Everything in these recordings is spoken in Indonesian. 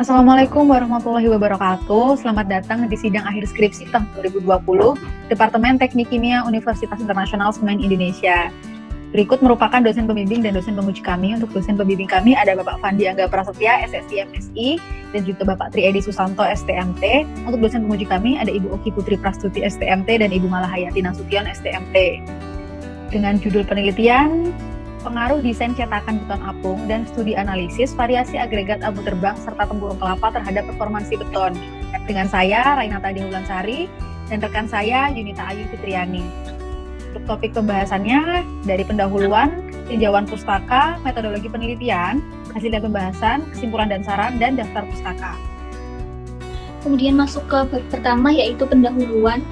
Assalamualaikum warahmatullahi wabarakatuh. Selamat datang di sidang akhir skripsi tahun 2020, Departemen Teknik Kimia Universitas Internasional Semen Indonesia. Berikut merupakan dosen pembimbing dan dosen penguji kami. Untuk dosen pembimbing kami ada Bapak Fandi Angga Prasetya, SSI MSI, dan juga Bapak Tri Edi Susanto, STMT. Untuk dosen penguji kami ada Ibu Oki Putri Prastuti, STMT, dan Ibu Malahayati Nasution, STMT. Dengan judul penelitian, pengaruh desain cetakan beton apung dan studi analisis variasi agregat abu terbang serta tempurung kelapa terhadap performansi beton. Dengan saya, Rainata Dihulansari, dan rekan saya, Yunita Ayu Fitriani. Untuk topik pembahasannya, dari pendahuluan, tinjauan pustaka, metodologi penelitian, hasil dan pembahasan, kesimpulan dan saran, dan daftar pustaka. Kemudian masuk ke bab pertama, yaitu pendahuluan.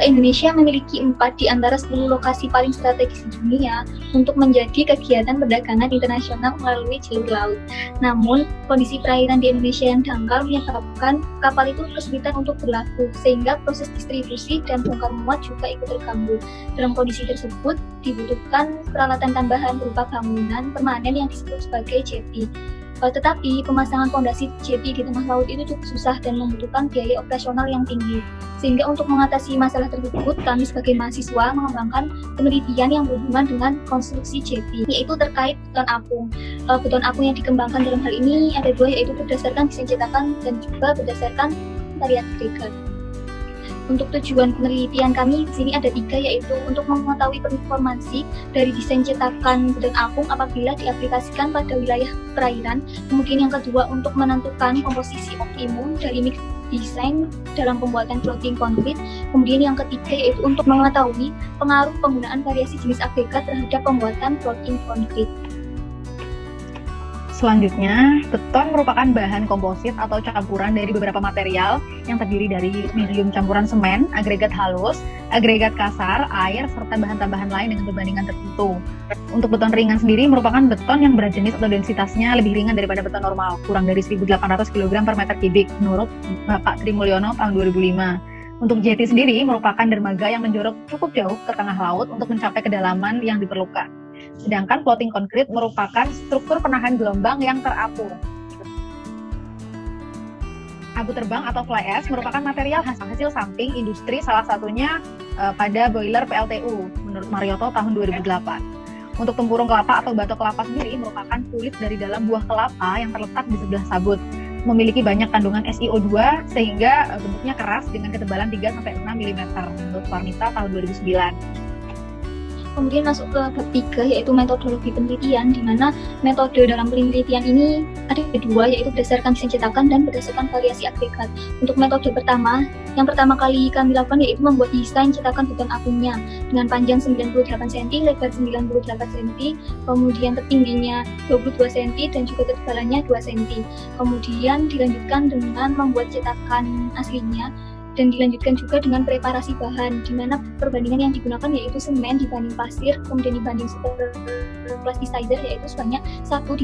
Indonesia memiliki 4 di antara 10 lokasi paling strategis di dunia untuk menjadi kegiatan perdagangan internasional melalui jalur laut. Namun, kondisi perairan di Indonesia yang dangkal menyebabkan kapal itu kesulitan untuk berlaku, sehingga proses distribusi dan bongkar muat juga ikut terganggu. Dalam kondisi tersebut, dibutuhkan peralatan tambahan berupa bangunan permanen yang disebut sebagai jetty. Tetapi pemasangan fondasi jetty di tengah laut itu cukup susah dan membutuhkan biaya operasional yang tinggi. Sehingga untuk mengatasi masalah tersebut, kami sebagai mahasiswa mengembangkan penelitian yang berhubungan dengan konstruksi jetty, yaitu terkait beton apung. Beton apung yang dikembangkan dalam hal ini ada 2, yaitu berdasarkan desain cetakan dan juga berdasarkan varian agregat. Untuk tujuan penelitian kami di sini ada 3, yaitu untuk mengetahui performansi dari desain cetakan beton apung apabila diaplikasikan pada wilayah perairan. Kemudian yang kedua, untuk menentukan komposisi optimum dari mix desain dalam pembuatan floating concrete. Kemudian yang ketiga, yaitu untuk mengetahui pengaruh penggunaan variasi jenis agregat terhadap pembuatan floating concrete. Selanjutnya, beton merupakan bahan komposit atau campuran dari beberapa material yang terdiri dari medium campuran semen, agregat halus, agregat kasar, air, serta bahan tambahan lain dengan perbandingan tertentu. Untuk beton ringan sendiri merupakan beton yang berat jenis atau densitasnya lebih ringan daripada beton normal, kurang dari 1.800 kg per meter kubik, menurut Bapak Tri Mulyono tahun 2005. Untuk jetty sendiri merupakan dermaga yang menjorok cukup jauh ke tengah laut untuk mencapai kedalaman yang diperlukan. Sedangkan floating concrete merupakan struktur penahan gelombang yang terapung. Abu terbang atau fly ash merupakan material hasil samping industri, salah satunya pada boiler PLTU menurut Marioto tahun 2008. Untuk tempurung kelapa atau batok kelapa sendiri merupakan kulit dari dalam buah kelapa yang terletak di sebelah sabut. Memiliki banyak kandungan SiO2 sehingga bentuknya keras dengan ketebalan 3-6 mm menurut Warnita tahun 2009. Kemudian masuk ke bab 3, yaitu metodologi penelitian, di mana metode dalam penelitian ini ada 2, yaitu berdasarkan desain cetakan dan berdasarkan variasi agregat. Untuk metode pertama, yang pertama kali kami lakukan yaitu membuat desain cetakan beton apungnya dengan panjang 98 cm, lebar 98 cm, kemudian tertingginya 22 cm dan juga ketebalannya 2 cm. Kemudian dilanjutkan dengan membuat cetakan aslinya, dan dilanjutkan juga dengan preparasi bahan, di mana perbandingan yang digunakan yaitu semen dibanding pasir, kemudian dibanding super plasticizer yaitu sebanyak 1:3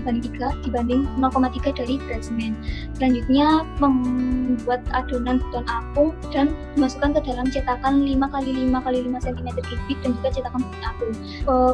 dibanding 0,3 dari berat semen. Selanjutnya membuat adonan beton apung dan dimasukkan ke dalam cetakan 5x5x5 cm kubik dan juga cetakan beton apung.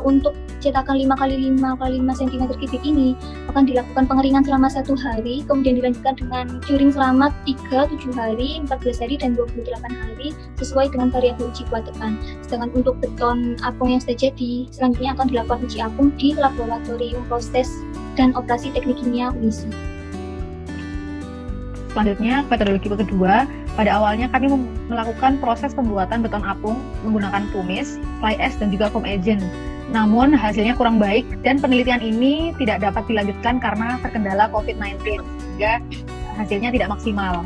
Untuk cetakan 5x5x5 cm kubik ini akan dilakukan pengeringan selama 1 hari, kemudian dilanjutkan dengan curing selama 3, 7 hari, 14 hari, dan 28 hari sesuai dengan variabel uji kuat tekan. Sedangkan untuk beton apung yang sudah jadi, selanjutnya akan dilakukan uji apung di laboratorium proses dan operasi teknik kimia UNISI. Selanjutnya, metodologi kedua, pada awalnya kami melakukan proses pembuatan beton apung menggunakan tumis, fly ash, dan juga foam agent. Namun hasilnya kurang baik dan penelitian ini tidak dapat dilanjutkan karena terkendala COVID-19, sehingga hasilnya tidak maksimal.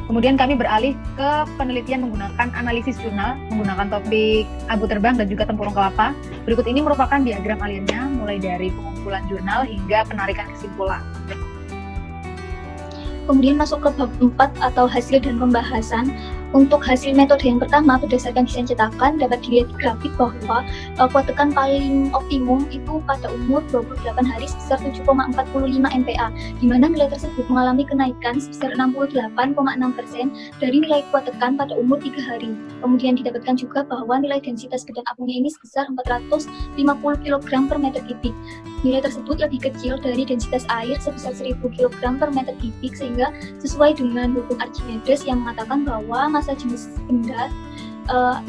Kemudian kami beralih ke penelitian menggunakan analisis jurnal, menggunakan topik abu terbang dan juga tempurung kelapa. Berikut ini merupakan diagram aliannya, mulai dari pengumpulan jurnal hingga penarikan kesimpulan. Kemudian masuk ke bab 4 atau hasil dan pembahasan. Untuk hasil metode yang pertama berdasarkan desain cetakan dapat dilihat di grafik bahwa kuat tekan paling optimum itu pada umur 28 hari sebesar 7,45 MPa, di mana nilai tersebut mengalami kenaikan sebesar 68,6% dari nilai kuat tekan pada umur 3 hari. Kemudian didapatkan juga bahwa nilai densitas beton apungnya ini sebesar 450 kg per meter kubik. Nilai tersebut lebih kecil dari densitas air sebesar 1000 kg per meter kubik, sehingga sesuai dengan hukum Archimedes yang mengatakan bahwa massa jenis benda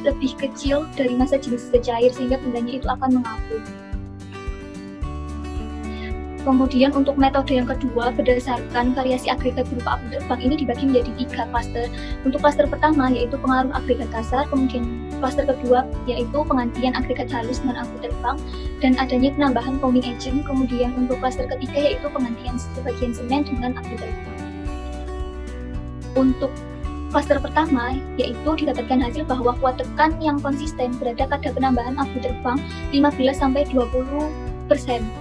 lebih kecil dari massa jenis cair, sehingga bendanya itu akan mengapung. Kemudian untuk metode yang kedua, berdasarkan variasi agregat berupa abu terbang, ini dibagi menjadi 3 klaster. Untuk klaster pertama yaitu pengaruh agregat kasar, kemudian klaster kedua yaitu penggantian agregat halus dengan abu terbang dan adanya penambahan foaming agent. Kemudian untuk klaster ketiga yaitu penggantian sebagian semen dengan abu terbang. Untuk klaster pertama yaitu didapatkan hasil bahwa kuat tekan yang konsisten berada pada penambahan abu terbang 15-20%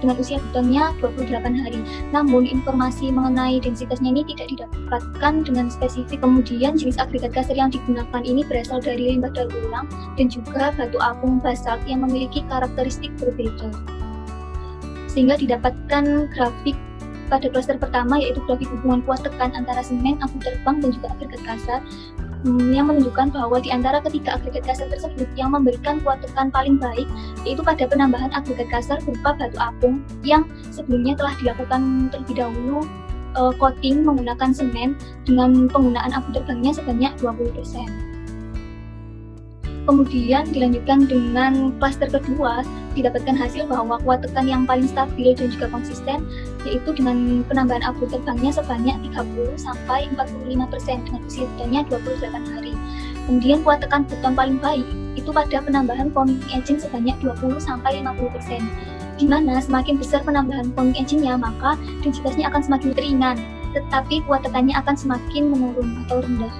dengan usia betonnya 28 hari. Namun informasi mengenai densitasnya ini tidak didapatkan dengan spesifik. Kemudian jenis agregat kasar yang digunakan ini berasal dari limbah daur ulang dan juga batu apung basalt yang memiliki karakteristik berbeda. Sehingga didapatkan grafik pada klaster pertama yaitu grafik hubungan kuat tekan antara semen, abu terbang dan juga agregat kasar yang menunjukkan bahwa di antara ketiga agregat kasar tersebut yang memberikan kuat tekan paling baik yaitu pada penambahan agregat kasar berupa batu apung yang sebelumnya telah dilakukan terlebih dahulu coating menggunakan semen dengan penggunaan abu terbangnya sebanyak 20%. Kemudian dilanjutkan dengan klaster kedua, didapatkan hasil bahwa kuat tekan yang paling stabil dan juga konsisten yaitu dengan penambahan abu terbangnya sebanyak 30-45% dengan usia betonnya 28 hari. Kemudian kuat tekan beton paling baik itu pada penambahan foaming agent sebanyak 20-50%. Di mana semakin besar penambahan foaming agentnya maka densitasnya akan semakin ringan, tetapi kuat tekannya akan semakin menurun atau rendah.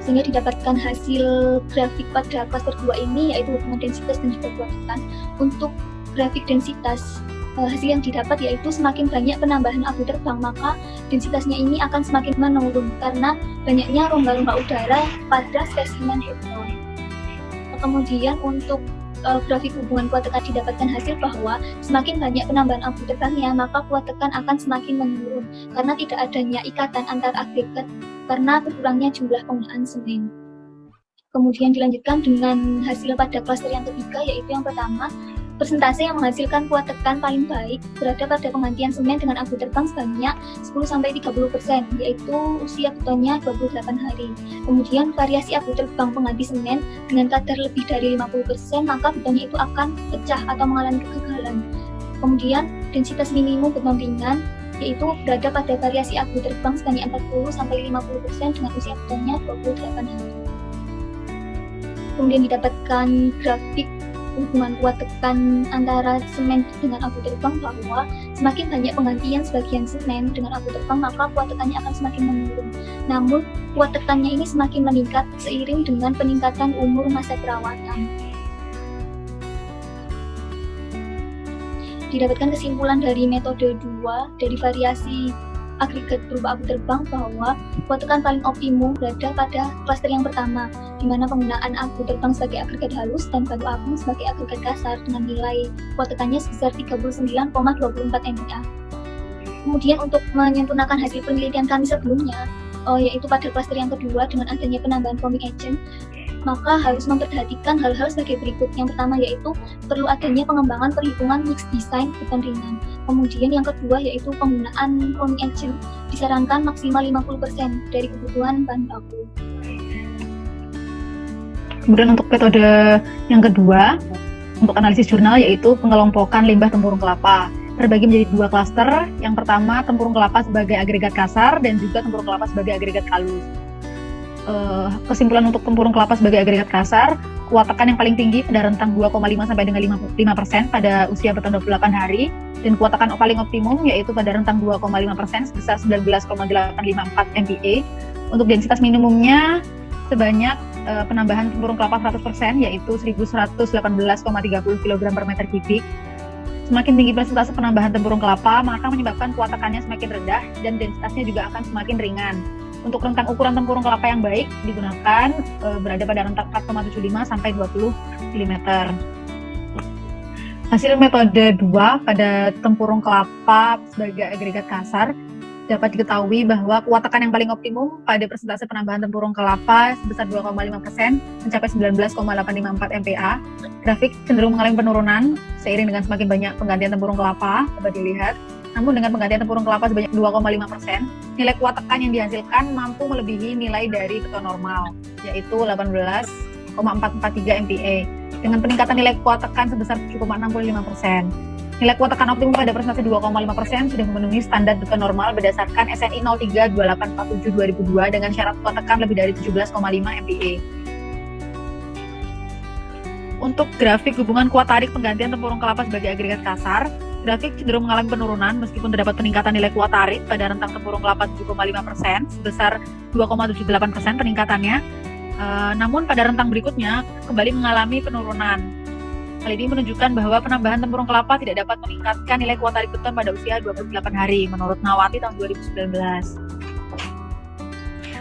Sehingga didapatkan hasil grafik pada klaster 2 ini yaitu hubungan densitas dan juga kuat tekan. Untuk grafik densitas, hasil yang didapat yaitu semakin banyak penambahan abu terbang maka densitasnya ini akan semakin menurun karena banyaknya rongga-rongga udara pada spesimen beton. Kemudian untuk grafik hubungan kuat tekan didapatkan hasil bahwa semakin banyak penambahan abu terbangnya maka kuat tekan akan semakin menurun karena tidak adanya ikatan antar agregat karena berkurangnya jumlah penggunaan semen. Kemudian dilanjutkan dengan hasil pada klaster yang ketiga yaitu yang pertama, persentase yang menghasilkan kuat tekan paling baik berada pada penggantian semen dengan abu terbang sebanyak 10-30% yaitu usia betonnya 28 hari. Kemudian variasi abu terbang pengganti semen dengan kadar lebih dari 50% maka betonnya itu akan pecah atau mengalami kegagalan. Kemudian densitas minimum beton ringan yaitu berada pada variasi abu terbang sebanyak 40-50% dengan usia betonnya 28 hari. Kemudian didapatkan grafik hubungan kuat tekan antara semen dengan abu terbang bahwa semakin banyak penggantian sebagian semen dengan abu terbang maka kuat tekannya akan semakin menurun. Namun kuat tekannya ini semakin meningkat seiring dengan peningkatan umur masa perawatan. Didapatkan kesimpulan dari metode 2 dari variasi agregat berupa abu terbang bahwa kuat tekan paling optimum berada pada klaster yang pertama, di mana penggunaan abu terbang sebagai agregat halus dan batu apung sebagai agregat kasar dengan nilai kuat tekannya sebesar 39,24 MPa. Kemudian untuk menyempurnakan hasil penelitian kami sebelumnya, yaitu pada klaster yang kedua dengan adanya penambahan foaming agent, maka harus memperhatikan hal-hal sebagai berikut. Yang pertama yaitu perlu adanya pengembangan perhitungan mix design beton ringan. Kemudian yang kedua yaitu penggunaan foaming agent disarankan maksimal 50% dari kebutuhan bahan baku. Kemudian untuk metode yang kedua untuk analisis jurnal yaitu pengelompokan limbah tempurung kelapa. Terbagi menjadi 2 klaster. Yang pertama tempurung kelapa sebagai agregat kasar dan juga tempurung kelapa sebagai agregat halus. Kesimpulan untuk tempurung kelapa sebagai agregat kasar, kuat tekan yang paling tinggi pada rentang 2,5 sampai dengan 5% pada usia beton 28 hari dan kuat tekan paling optimum yaitu pada rentang 2,5% sebesar 19,854 MPa. Untuk densitas minimumnya sebanyak penambahan tempurung kelapa 100% yaitu 1118,30 kg per meter kubik. Semakin tinggi persentase penambahan tempurung kelapa maka menyebabkan kuat tekannya semakin rendah dan densitasnya juga akan semakin ringan. Untuk rentang ukuran tempurung kelapa yang baik digunakan berada pada rentang 4,75 sampai 20 mm. Hasil metode 2 pada tempurung kelapa sebagai agregat kasar dapat diketahui bahwa kuat tekan yang paling optimum pada persentase penambahan tempurung kelapa sebesar 2,5% mencapai 19,854 MPa. Grafik cenderung mengalami penurunan seiring dengan semakin banyak penggantian tempurung kelapa, dapat dilihat. Namun dengan penggantian tempurung kelapa sebanyak 2,5%, nilai kuat tekan yang dihasilkan mampu melebihi nilai dari beton normal, yaitu 18,443 MPa, dengan peningkatan nilai kuat tekan sebesar 7,65%. Nilai kuat tekan optimum pada persentase 2,5% sudah memenuhi standar beton normal berdasarkan SNI 032847/2002 dengan syarat kuat tekan lebih dari 17,5 MPa. Untuk grafik hubungan kuat tarik penggantian tempurung kelapa sebagai agregat kasar, grafik cenderung mengalami penurunan meskipun terdapat peningkatan nilai kuat tarik pada rentang tempurung kelapa 7,5% sebesar 2,78% peningkatannya. Namun pada rentang berikutnya kembali mengalami penurunan. Hal ini menunjukkan bahwa penambahan tempurung kelapa tidak dapat meningkatkan nilai kuat tarik beton pada usia 28 hari menurut Nawati tahun 2019.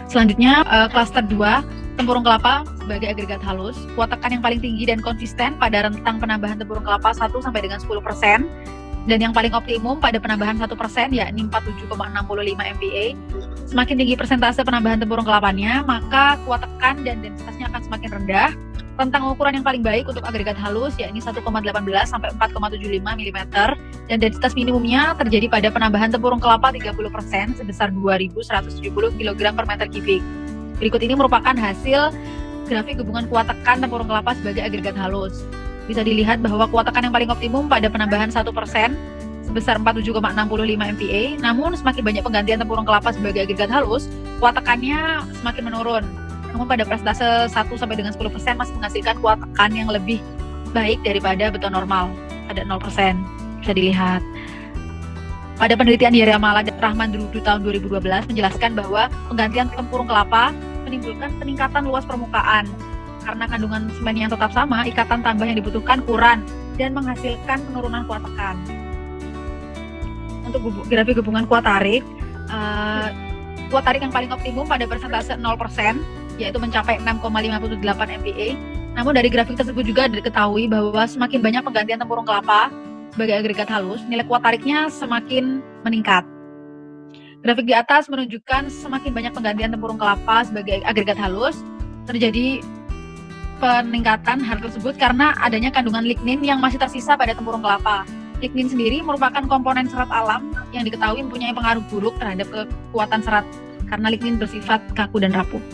Selanjutnya klaster 2, tempurung kelapa sebagai agregat halus. Kuat tekan yang paling tinggi dan konsisten pada rentang penambahan tempurung kelapa 1 sampai dengan 10%. Dan yang paling optimum pada penambahan 1% yakni 47,65 MPa. Semakin tinggi persentase penambahan tempurung kelapanya, maka kuat tekan dan densitasnya akan semakin rendah. Rentang ukuran yang paling baik untuk agregat halus yakni 1,18 sampai 4,75 mm dan densitas minimumnya terjadi pada penambahan tempurung kelapa 30% sebesar 2.170 kg per meter kubik. Berikut ini merupakan hasil grafik hubungan kuat tekan tempurung kelapa sebagai agregat halus. Bisa dilihat bahwa kuat tekan yang paling optimum pada penambahan 1% sebesar 47,65 MPa, namun semakin banyak penggantian tempurung kelapa sebagai agregat halus, kuat tekannya semakin menurun. Namun pada persentase 1 sampai dengan 10% masih menghasilkan kuat tekan yang lebih baik daripada beton normal, ada 0%. Bisa dilihat. Pada penelitian Yaramala dan Rahman Drudu tahun 2012 menjelaskan bahwa penggantian tempurung kelapa menimbulkan peningkatan luas permukaan. Karena kandungan semen yang tetap sama, ikatan tambah yang dibutuhkan kurang dan menghasilkan penurunan kuat tekan. Untuk grafik hubungan kuat tarik yang paling optimum pada persentase 0%, yaitu mencapai 6,58 MPa. Namun dari grafik tersebut juga diketahui bahwa semakin banyak penggantian tempurung kelapa sebagai agregat halus, nilai kuat tariknya semakin meningkat. Grafik di atas menunjukkan semakin banyak penggantian tempurung kelapa sebagai agregat halus, terjadi peningkatan hal tersebut karena adanya kandungan lignin yang masih tersisa pada tempurung kelapa. Lignin sendiri merupakan komponen serat alam yang diketahui mempunyai pengaruh buruk terhadap kekuatan serat karena lignin bersifat kaku dan rapuh.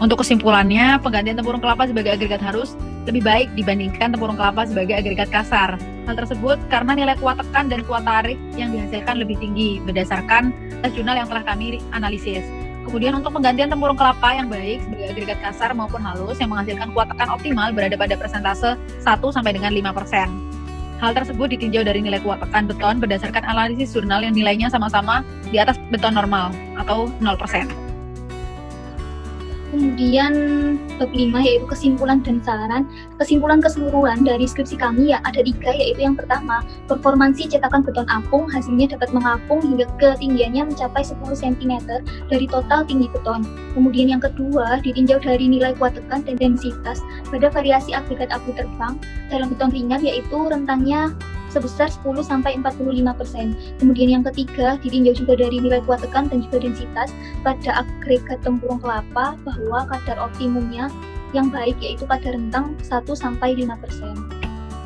Untuk kesimpulannya, penggantian tempurung kelapa sebagai agregat halus lebih baik dibandingkan tempurung kelapa sebagai agregat kasar. Hal tersebut karena nilai kuat tekan dan kuat tarik yang dihasilkan lebih tinggi berdasarkan tes jurnal yang telah kami analisis. Kemudian untuk penggantian tempurung kelapa yang baik sebagai agregat kasar maupun halus yang menghasilkan kuat tekan optimal berada pada persentase 1 sampai dengan 5%. Hal tersebut ditinjau dari nilai kuat tekan beton berdasarkan analisis jurnal yang nilainya sama-sama di atas beton normal atau 0%. Kemudian bab 5 yaitu kesimpulan dan saran. Kesimpulan keseluruhan dari skripsi kami ya ada 3, yaitu yang pertama, performansi cetakan beton apung hasilnya dapat mengapung hingga ketinggiannya mencapai 10 cm dari total tinggi beton. Kemudian yang kedua, ditinjau dari nilai kuat tekan dan densitas pada variasi agregat abu terbang dalam beton ringan yaitu rentangnya sebesar 10-45%. Kemudian yang ketiga, ditinjau juga dari nilai kuat tekan dan juga densitas pada agregat tempurung kelapa bahwa kadar optimumnya yang baik yaitu pada rentang 1-5%.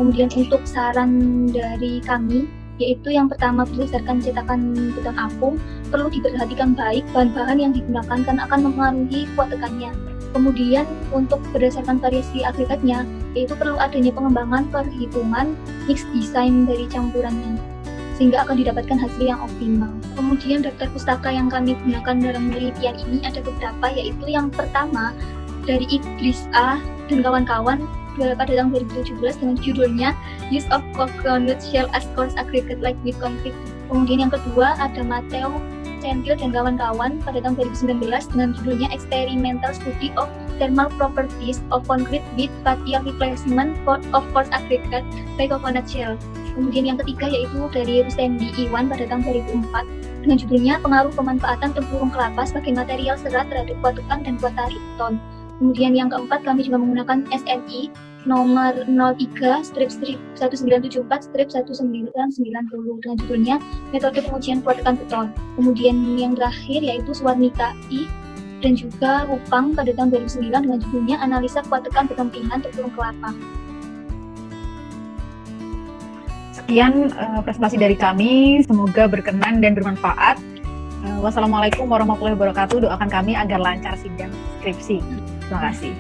Kemudian untuk saran dari kami, yaitu yang pertama berdasarkan cetakan beton apung, perlu diperhatikan baik bahan-bahan yang digunakan karena akan mempengaruhi kuat tekannya. Kemudian untuk berdasarkan variasi agregatnya, yaitu perlu adanya pengembangan perhitungan mix design dari campurannya, sehingga akan didapatkan hasil yang optimal. Kemudian daftar pustaka yang kami gunakan dalam penelitian ini ada beberapa, yaitu yang pertama dari Idris A. dan kawan-kawan pada tahun 2017 dengan judulnya Use of Coconut Shell as Coarse Aggregate Like with Concrete. Kemudian yang kedua ada Matteo Centil dan kawan-kawan pada tahun 2019 dengan judulnya Experimental Study of Thermal Properties of Concrete with Partial Replacement of Coarse Aggregate by Coconut Shell. Kemudian yang ketiga yaitu dari Rustendi Iwan pada tahun 2004 dengan judulnya Pengaruh Pemanfaatan Tempurung Kelapa sebagai Material Serat terhadap Kuat Tekan dan Kuat Tarik Beton. Kemudian yang keempat kami juga menggunakan SNI nomor 03 strip 1974 strip 1990 dengan judulnya Metode Pengujian Kuat Tekan Beton. Kemudian yang terakhir yaitu Suwarnita I dan juga Rupang pada tahun 2009 dengan judulnya Analisa Kuat Tekan Beton Pinggan Tempurung Kelapa. Sekian presentasi dari kami, semoga berkenan dan bermanfaat. Wassalamualaikum warahmatullahi wabarakatuh. Doakan kami agar lancar sidang skripsi. Terima kasih.